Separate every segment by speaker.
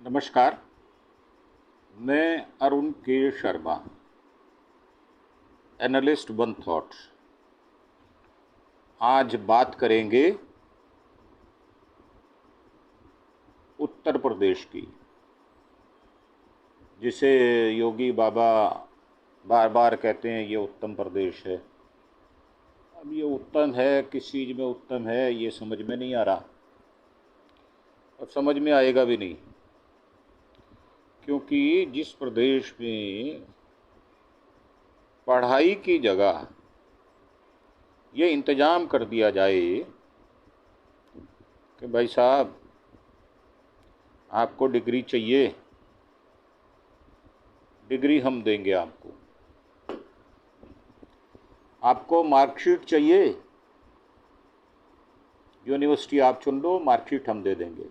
Speaker 1: नमस्कार। मैं अरुण के शर्मा, एनालिस्ट वन थॉट्स। आज बात करेंगे उत्तर प्रदेश की, जिसे योगी बाबा बार बार कहते हैं ये उत्तम प्रदेश है। अब ये उत्तम है, किस चीज़ में उत्तम है ये समझ में नहीं आ रहा और समझ में आएगा भी नहीं, क्योंकि जिस प्रदेश में पढ़ाई की जगह ये इंतज़ाम कर दिया जाए कि भाई साहब आपको डिग्री चाहिए, डिग्री हम देंगे आपको मार्कशीट चाहिए, यूनिवर्सिटी आप चुन लो, मार्कशीट हम दे देंगे,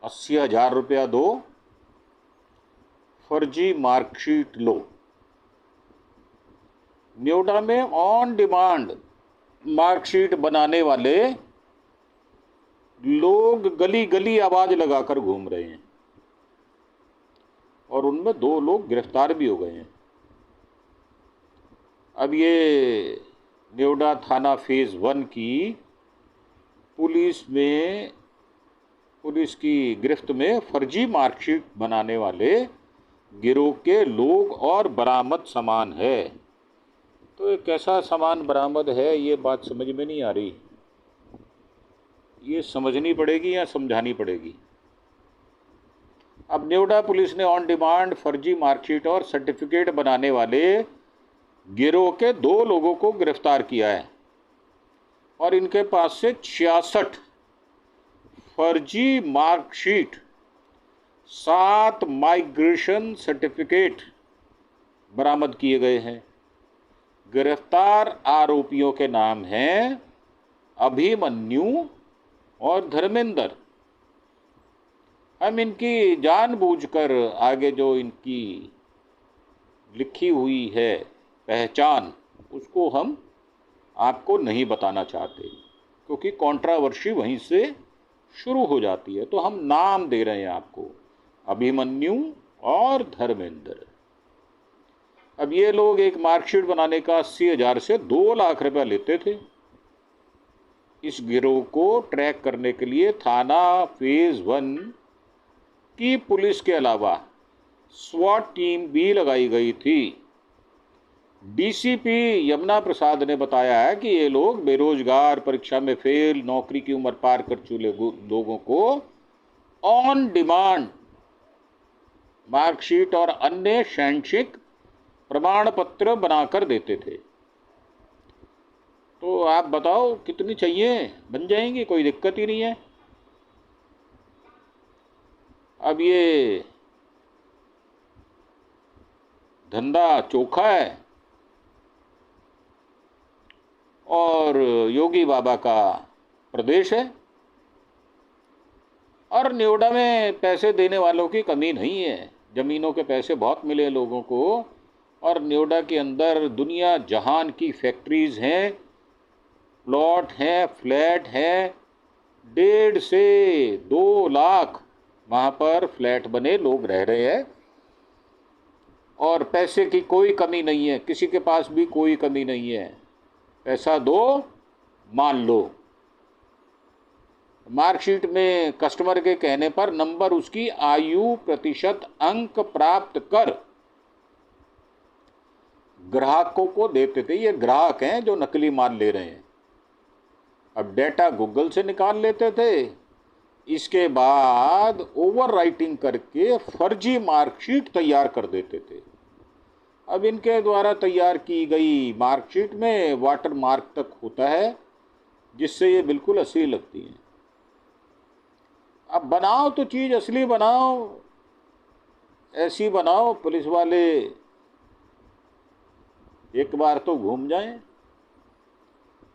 Speaker 1: 80,000 रुपया दो, फर्जी मार्कशीट लो। नोएडा में ऑन डिमांड मार्कशीट बनाने वाले लोग गली गली आवाज लगाकर घूम रहे हैं और उनमें 2 लोग गिरफ्तार भी हो गए हैं। अब ये नोएडा थाना फेज़ 1 की पुलिस की गिरफ्त में फर्जी मार्कशीट बनाने वाले गिरोह के लोग और बरामद सामान है। तो ये कैसा सामान बरामद है, ये बात समझ में नहीं आ रही। ये समझनी पड़ेगी या समझानी पड़ेगी। अब नोएडा पुलिस ने ऑन डिमांड फर्जी मार्कशीट और सर्टिफिकेट बनाने वाले गिरोह के 2 लोगों को गिरफ्तार किया है और इनके पास से 66 फर्जी मार्कशीट, 7 माइग्रेशन सर्टिफिकेट बरामद किए गए हैं। गिरफ्तार आरोपियों के नाम हैं अभिमन्यु और धर्मेंद्र। हम इनकी जानबूझकर आगे जो इनकी लिखी हुई है पहचान, उसको हम आपको नहीं बताना चाहते, क्योंकि कंट्रोवर्सी वहीं से शुरू हो जाती है। तो हम नाम दे रहे हैं आपको, अभिमन्यु और धर्मेंद्र। अब ये लोग एक मार्कशीट बनाने का 80,000 से 2 लाख रुपया लेते थे। इस गिरोह को ट्रैक करने के लिए थाना फेज़ 1 की पुलिस के अलावा स्वाट टीम भी लगाई गई थी। डीसीपी यमुना प्रसाद ने बताया है कि ये लोग बेरोजगार, परीक्षा में फेल, नौकरी की उम्र पार कर चुके लोगों को ऑन डिमांड मार्कशीट और अन्य शैक्षिक प्रमाण पत्र बनाकर देते थे। तो आप बताओ कितनी चाहिए, बन जाएंगी, कोई दिक्कत ही नहीं है। अब ये धंधा चोखा है और योगी बाबा का प्रदेश है, और नोएडा में पैसे देने वालों की कमी नहीं है। ज़मीनों के पैसे बहुत मिले लोगों को, और नोएडा के अंदर दुनिया जहान की फैक्ट्रीज़ हैं, प्लॉट हैं, फ्लैट हैं। 1.5 से 2 लाख वहाँ पर फ्लैट बने, लोग रह रहे हैं और पैसे की कोई कमी नहीं है, किसी के पास भी कोई कमी नहीं है। पैसा दो, मान लो। मार्कशीट में कस्टमर के कहने पर नंबर, उसकी आयु, प्रतिशत अंक प्राप्त कर ग्राहकों को देते थे। ये ग्राहक हैं जो नकली माल ले रहे हैं। अब डेटा गूगल से निकाल लेते थे, इसके बाद ओवर राइटिंग करके फर्जी मार्कशीट तैयार कर देते थे। अब इनके द्वारा तैयार की गई मार्कशीट में वाटर मार्क तक होता है, जिससे ये बिल्कुल असली लगती हैं। अब बनाओ तो चीज़ असली बनाओ, ऐसी बनाओ पुलिस वाले एक बार तो घूम जाएं।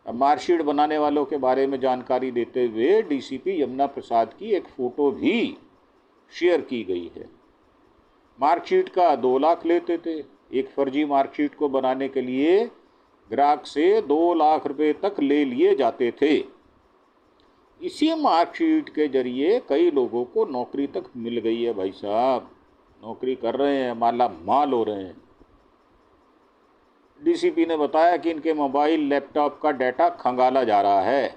Speaker 1: अब मार्कशीट बनाने वालों के बारे में जानकारी देते हुए डीसीपी यमुना प्रसाद की एक फ़ोटो भी शेयर की गई है। मार्कशीट का 2 लाख लेते थे। एक फर्जी मार्कशीट को बनाने के लिए ग्राहक से 2 लाख रुपए तक ले लिए जाते थे। इसी मार्कशीट के जरिए कई लोगों को नौकरी तक मिल गई है भाई साहब, नौकरी कर रहे हैं, माला माल हो रहे हैं। डीसीपी ने बताया कि इनके मोबाइल लैपटॉप का डाटा खंगाला जा रहा है,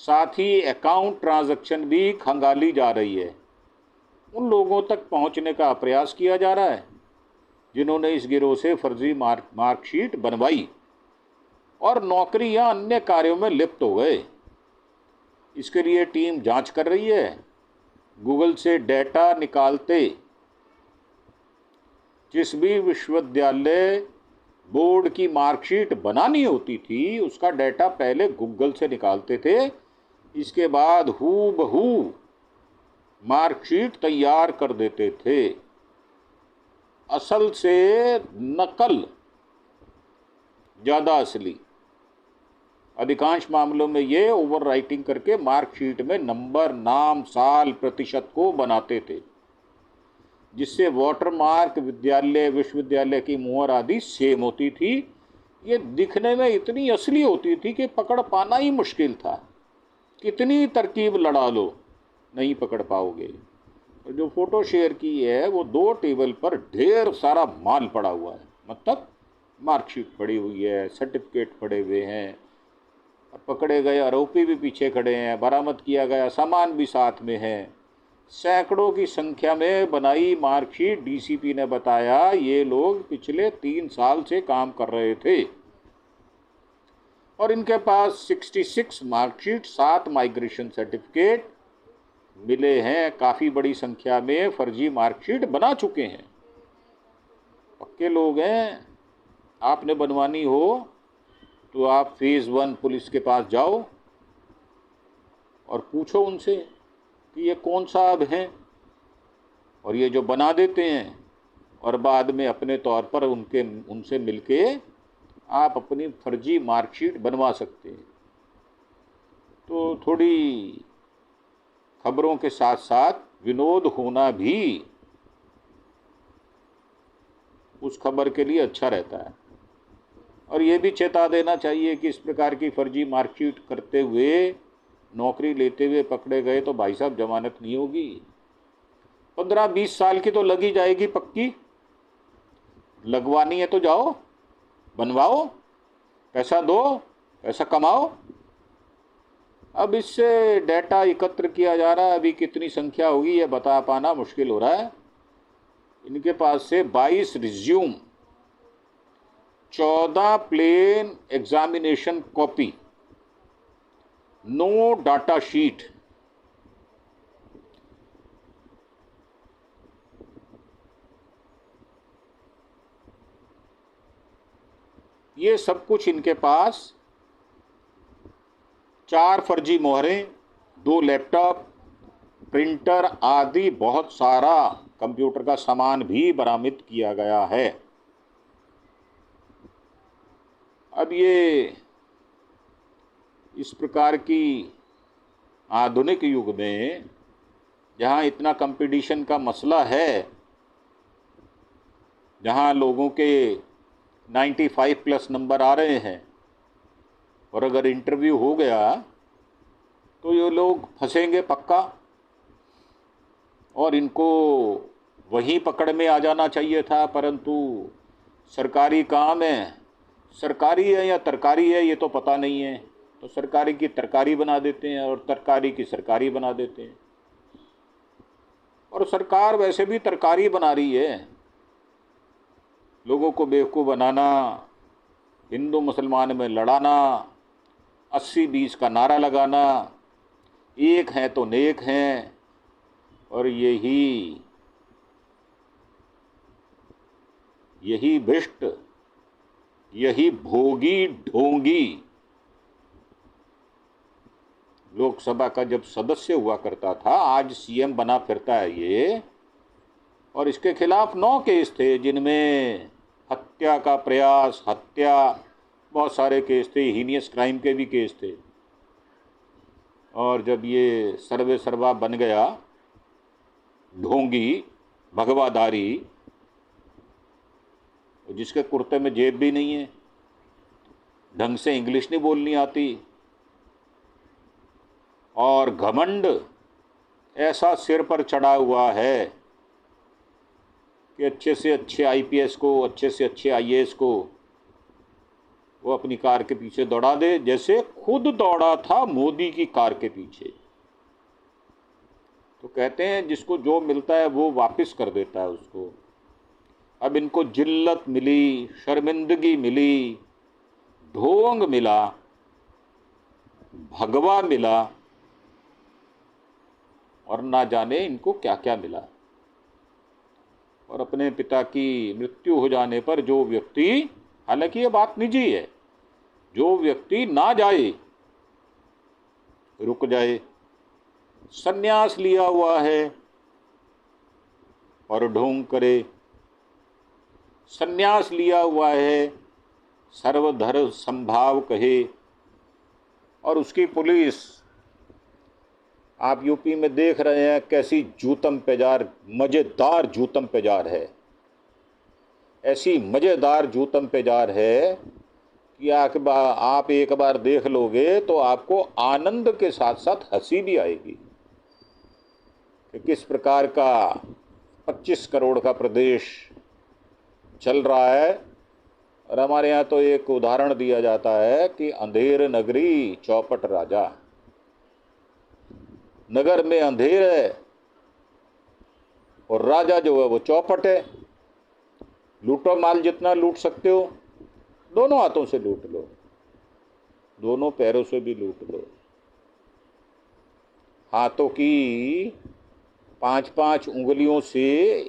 Speaker 1: साथ ही अकाउंट ट्रांजैक्शन भी खंगाली जा रही है। उन लोगों तक पहुंचने का प्रयास किया जा रहा है जिन्होंने इस गिरोह से फर्जी मार्कशीट बनवाई और नौकरी या अन्य कार्यों में लिप्त हो गए। इसके लिए टीम जांच कर रही है। गूगल से डेटा निकालते जिस भी विश्वविद्यालय बोर्ड की मार्कशीट बनानी होती थी उसका डेटा पहले गूगल से निकालते थे, इसके बाद हूबहू मार्कशीट तैयार कर देते थे। असल से नकल ज़्यादा असली। अधिकांश मामलों में ये ओवर राइटिंग करके मार्कशीट में नंबर, नाम, साल, प्रतिशत को बनाते थे, जिससे वाटरमार्क, विश्वविद्यालय की मुहर आदि सेम होती थी। ये दिखने में इतनी असली होती थी कि पकड़ पाना ही मुश्किल था। कितनी तरकीब लड़ा लो नहीं पकड़ पाओगे। और जो फोटो शेयर की है वो 2 टेबल पर ढेर सारा माल पड़ा हुआ है, मतलब मार्कशीट पड़ी हुई है, सर्टिफिकेट पड़े हुए हैं, और पकड़े गए आरोपी भी पीछे खड़े हैं, बरामद किया गया सामान भी साथ में है। सैकड़ों की संख्या में बनाई मार्कशीट। डीसीपी ने बताया ये लोग पिछले 3 साल से काम कर रहे थे और इनके पास 66 मार्कशीट, 7 माइग्रेशन सर्टिफिकेट मिले हैं। काफ़ी बड़ी संख्या में फर्जी मार्कशीट बना चुके हैं। पक्के लोग हैं। आपने बनवानी हो तो आप फेज़ 1 पुलिस के पास जाओ और पूछो उनसे कि ये कौन साहब हैं, और ये जो बना देते हैं और बाद में अपने तौर पर उनसे मिलके आप अपनी फर्जी मार्कशीट बनवा सकते हैं। तो थोड़ी खबरों के साथ साथ विनोद होना भी उस खबर के लिए अच्छा रहता है। और ये भी चेता देना चाहिए कि इस प्रकार की फर्जी मार्कशीट करते हुए, नौकरी लेते हुए पकड़े गए तो भाई साहब जमानत नहीं होगी। 15-20 साल की तो लगी जाएगी पक्की। लगवानी है तो जाओ, बनवाओ, पैसा दो, पैसा कमाओ। अब इससे डेटा एकत्र किया जा रहा है। अभी कितनी संख्या होगी ये बता पाना मुश्किल हो रहा है। इनके पास से 22 resume, 14 plain examination copy, 9 data sheet, ये सब कुछ इनके पास, 4 फर्जी मोहरें, 2 लैपटॉप, प्रिंटर आदि बहुत सारा कंप्यूटर का सामान भी बरामद किया गया है। अब ये इस प्रकार की आधुनिक युग में जहाँ इतना कंपटीशन का मसला है, जहाँ लोगों के 95+ नंबर आ रहे हैं और अगर इंटरव्यू हो गया तो ये लोग फंसेंगे पक्का, और इनको वहीं पकड़ में आ जाना चाहिए था। परंतु सरकारी काम है, सरकारी है या तरकारी है ये तो पता नहीं है, तो सरकारी की तरकारी बना देते हैं और तरकारी की सरकारी बना देते हैं। और सरकार वैसे भी तरकारी बना रही है, लोगों को बेवकूफ़ बनाना, हिंदू मुसलमान में लड़ाना, 80-20 का नारा लगाना, एक हैं तो नेक हैं, और यही भ्रष्ट, यही भोगी ढोंगी लोकसभा का जब सदस्य हुआ करता था, आज सीएम बना फिरता है ये। और इसके खिलाफ 9 केस थे, जिनमें हत्या का प्रयास, हत्या, बहुत सारे केस थे, हीनियस क्राइम के भी केस थे। और जब ये सर्वे सर्वा बन गया, ढोंगी, भगवाधारी, जिसके कुर्ते में जेब भी नहीं है, ढंग से इंग्लिश नहीं बोलनी आती, और घमंड ऐसा सिर पर चढ़ा हुआ है कि अच्छे से अच्छे आईपीएस को, अच्छे से अच्छे आईएएस को वो अपनी कार के पीछे दौड़ा दे, जैसे खुद दौड़ा था मोदी की कार के पीछे। तो कहते हैं जिसको जो मिलता है वो वापस कर देता है उसको। अब इनको जिल्लत मिली, शर्मिंदगी मिली, ढोंग मिला, भगवा मिला और ना जाने इनको क्या क्या मिला। और अपने पिता की मृत्यु हो जाने पर जो व्यक्ति, हालांकि ये बात निजी है, जो व्यक्ति ना जाए, रुक जाए, संन्यास लिया हुआ है और ढोंग करे, संन्यास लिया हुआ है, सर्वधर्म संभाव कहे, और उसकी पुलिस आप यूपी में देख रहे हैं कैसी जूतम पेजार, मज़ेदार जूतम पेजार है। ऐसी मज़ेदार जूतम पेजार है कि आप एक बार देख लोगे तो आपको आनंद के साथ साथ हंसी भी आएगी कि किस प्रकार का 25 करोड़ का प्रदेश चल रहा है। और हमारे यहाँ तो एक उदाहरण दिया जाता है कि अंधेर नगरी चौपट राजा, नगर में अंधेर है और राजा जो है वो चौपट है। लूटो माल, जितना लूट सकते हो दोनों हाथों से लूट लो, दोनों पैरों से भी लूट लो। हाथों की 5-5 उंगलियों से,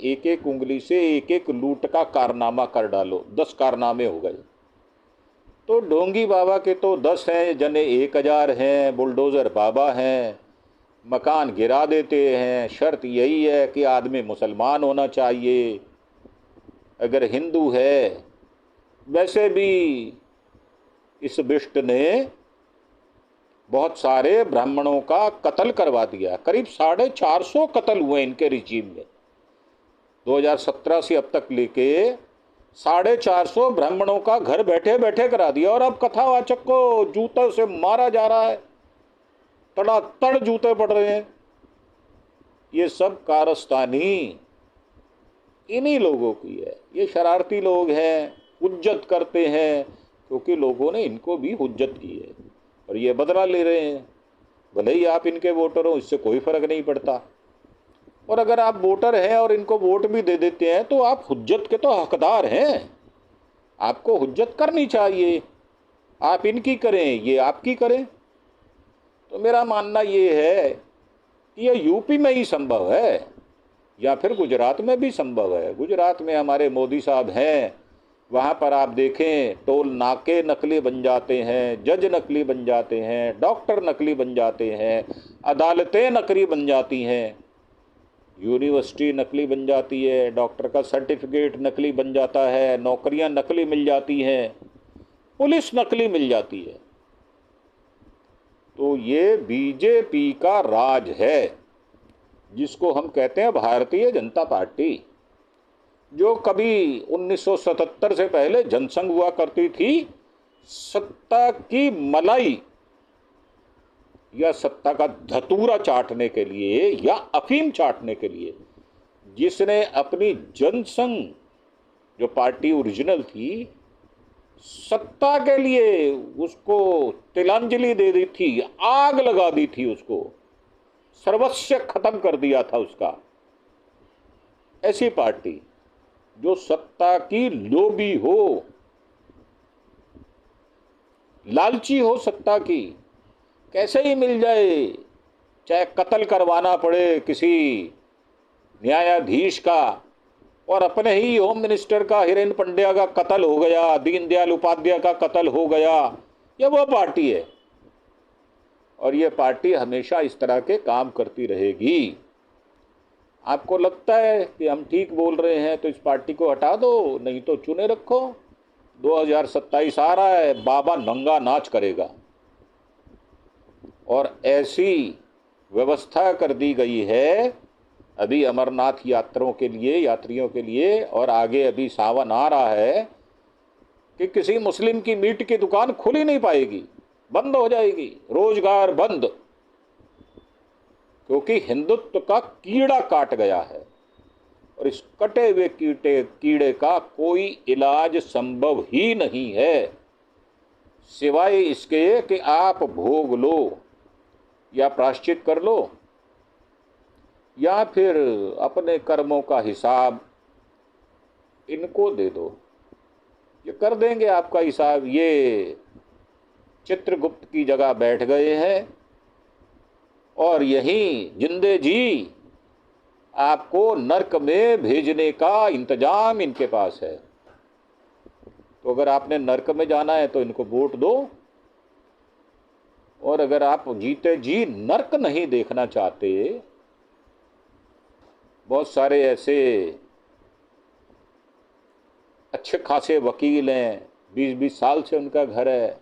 Speaker 1: एक एक उंगली से एक एक लूट का कारनामा कर डालो, 10 कारनामे हो गए। तो ढोंगी बाबा के तो 10 हैं, जने 1000 हैं, बुलडोज़र बाबा हैं, मकान गिरा देते हैं। शर्त यही है कि आदमी मुसलमान होना चाहिए, अगर हिंदू है। वैसे भी इस दुष्ट ने बहुत सारे ब्राह्मणों का कत्ल करवा दिया, करीब 450 कत्ल हुए इनके रिजीम में। 2017 से अब तक लेके 450 ब्राह्मणों का घर बैठे बैठे करा दिया। और अब कथावाचक को जूते से मारा जा रहा है, तड़ातड़ जूते पड़ रहे हैं। ये सब कारस्तानी इन्हीं लोगों की है। ये शरारती लोग हैं, हुज्जत करते हैं क्योंकि लोगों ने इनको भी हुज्जत की है और ये बदला ले रहे हैं। भले ही आप इनके वोटर हो, इससे कोई फर्क नहीं पड़ता। और अगर आप वोटर हैं और इनको वोट भी दे देते हैं तो आप हुज्जत के तो हकदार हैं, आपको हुज्जत करनी चाहिए। आप इनकी करें, ये आपकी करें। तो मेरा मानना ये है कि यह यूपी में ही संभव है या फिर गुजरात में भी संभव है। गुजरात में हमारे मोदी साहब हैं, वहाँ पर आप देखें टोल नाके नकली बन जाते हैं, जज नकली बन जाते हैं, डॉक्टर नकली बन जाते हैं, अदालतें नकली बन जाती हैं, यूनिवर्सिटी नकली बन जाती है, डॉक्टर का सर्टिफिकेट नकली बन जाता है, नौकरियां नकली मिल जाती हैं, पुलिस नकली मिल जाती है। तो ये बीजेपी का राज है, जिसको हम कहते हैं भारतीय जनता पार्टी, जो कभी 1977 से पहले जनसंघ हुआ करती थी सत्ता की मलाई या सत्ता का धतूरा चाटने के लिए या अफीम चाटने के लिए। जिसने अपनी जनसंघ जो पार्टी ओरिजिनल थी, सत्ता के लिए उसको तिलांजलि दे दी थी, आग लगा दी थी, उसको सर्वस्व खत्म कर दिया था उसका। ऐसी पार्टी जो सत्ता की लोभी हो, लालची हो सत्ता की, कैसे ही मिल जाए, चाहे कत्ल करवाना पड़े किसी न्यायाधीश का। और अपने ही होम मिनिस्टर का, हिरेन पंड्या का कत्ल हो गया, दीनदयाल उपाध्याय का कत्ल हो गया। यह वो पार्टी है और यह पार्टी हमेशा इस तरह के काम करती रहेगी। आपको लगता है कि हम ठीक बोल रहे हैं तो इस पार्टी को हटा दो, नहीं तो चुने रखो। 2027 आ रहा है, बाबा नंगा नाच करेगा और ऐसी व्यवस्था कर दी गई है अभी अमरनाथ यात्रियों के लिए, और आगे अभी सावन आ रहा है कि किसी मुस्लिम की मीट की दुकान खुल ही नहीं पाएगी, बंद हो जाएगी, रोजगार बंद। क्योंकि हिंदुत्व का कीड़ा काट गया है और इस कटे हुए कीड़े का कोई इलाज संभव ही नहीं है सिवाय इसके कि आप भोग लो या प्रायश्चित कर लो या फिर अपने कर्मों का हिसाब इनको दे दो। ये कर देंगे आपका हिसाब। ये चित्रगुप्त की जगह बैठ गए हैं और यहीं जिंदे जी आपको नरक में भेजने का इंतजाम इनके पास है। तो अगर आपने नरक में जाना है तो इनको वोट दो, और अगर आप जीते जी नरक नहीं देखना चाहते, बहुत सारे ऐसे अच्छे खासे वकील हैं, 20-20 साल से उनका घर है,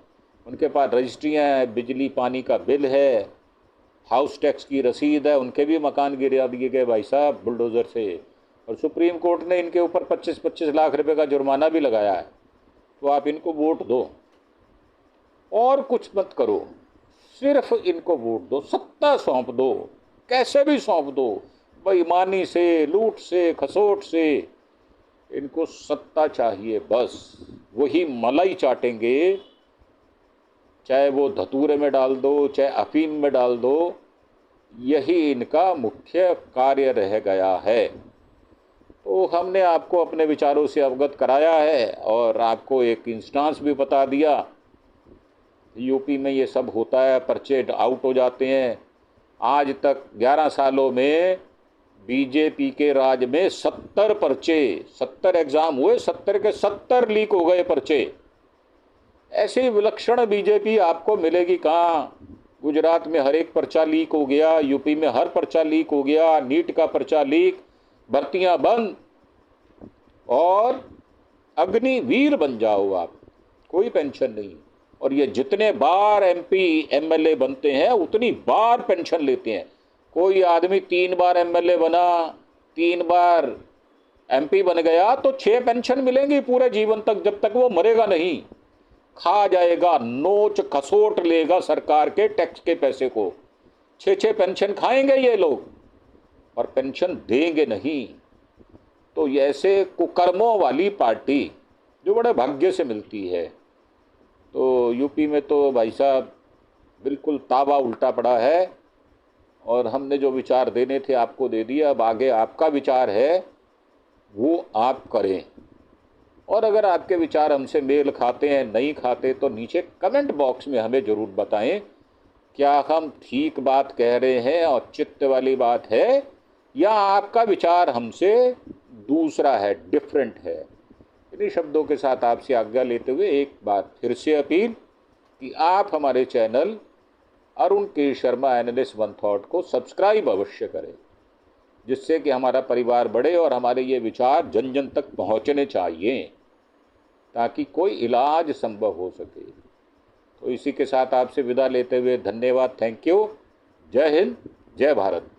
Speaker 1: उनके पास रजिस्ट्रियाँ हैं, बिजली पानी का बिल है, हाउस टैक्स की रसीद है, उनके भी मकान गिरा दिए गए भाई साहब बुलडोज़र से, और सुप्रीम कोर्ट ने इनके ऊपर 25-25 लाख रुपए का जुर्माना भी लगाया है। तो आप इनको वोट दो और कुछ मत करो, सिर्फ इनको वोट दो, सत्ता सौंप दो, कैसे भी सौंप दो, बेईमानी से, लूट से, खसोट से, इनको सत्ता चाहिए बस। वही मलाई चाटेंगे, चाहे वो धतूरे में डाल दो, चाहे अफीम में डाल दो, यही इनका मुख्य कार्य रह गया है। तो हमने आपको अपने विचारों से अवगत कराया है और आपको एक इंस्टांस भी बता दिया। यूपी में ये सब होता है, पर्चे आउट हो जाते हैं। आज तक 11 सालों में बीजेपी के राज में 70 पर्चे, 70 एग्ज़ाम हुए, 70 के 70 लीक हो गए पर्चे। ऐसी विलक्षण बीजेपी आपको मिलेगी कहाँ? गुजरात में हर एक पर्चा लीक हो गया, यूपी में हर पर्चा लीक हो गया, नीट का पर्चा लीक, भर्तियां बंद, और अग्निवीर बन जाओ आप, कोई पेंशन नहीं। और ये जितने बार एमपी एमएलए बनते हैं उतनी बार पेंशन लेते हैं। कोई आदमी 3 बार एमएलए बना, 3 बार एमपी बन गया तो 6 पेंशन मिलेंगी पूरे जीवन तक, जब तक वो मरेगा नहीं। खा जाएगा, नोच खसोट लेगा सरकार के टैक्स के पैसे को। 6-6 पेंशन खाएंगे ये लोग और पेंशन देंगे नहीं। तो ऐसे कुकर्मों वाली पार्टी जो बड़े भाग्य से मिलती है, तो यूपी में तो भाई साहब बिल्कुल ताबा उल्टा पड़ा है। और हमने जो विचार देने थे आपको दे दिया। अब आगे आपका विचार है वो आप करें, और अगर आपके विचार हमसे मेल खाते हैं, नहीं खाते, तो नीचे कमेंट बॉक्स में हमें ज़रूर बताएं। क्या हम ठीक बात कह रहे हैं और चित्त वाली बात है, या आपका विचार हमसे दूसरा है, डिफरेंट है। इन्हीं शब्दों के साथ आपसे आज्ञा लेते हुए एक बार फिर से अपील कि आप हमारे चैनल अरुण के शर्मा एनालिस्ट वन थॉट को सब्सक्राइब अवश्य करें, जिससे कि हमारा परिवार बढ़े और हमारे ये विचार जन जन तक पहुंचने चाहिए, ताकि कोई इलाज संभव हो सके। तो इसी के साथ आपसे विदा लेते हुए धन्यवाद, थैंक यू, जय हिंद, जय भारत।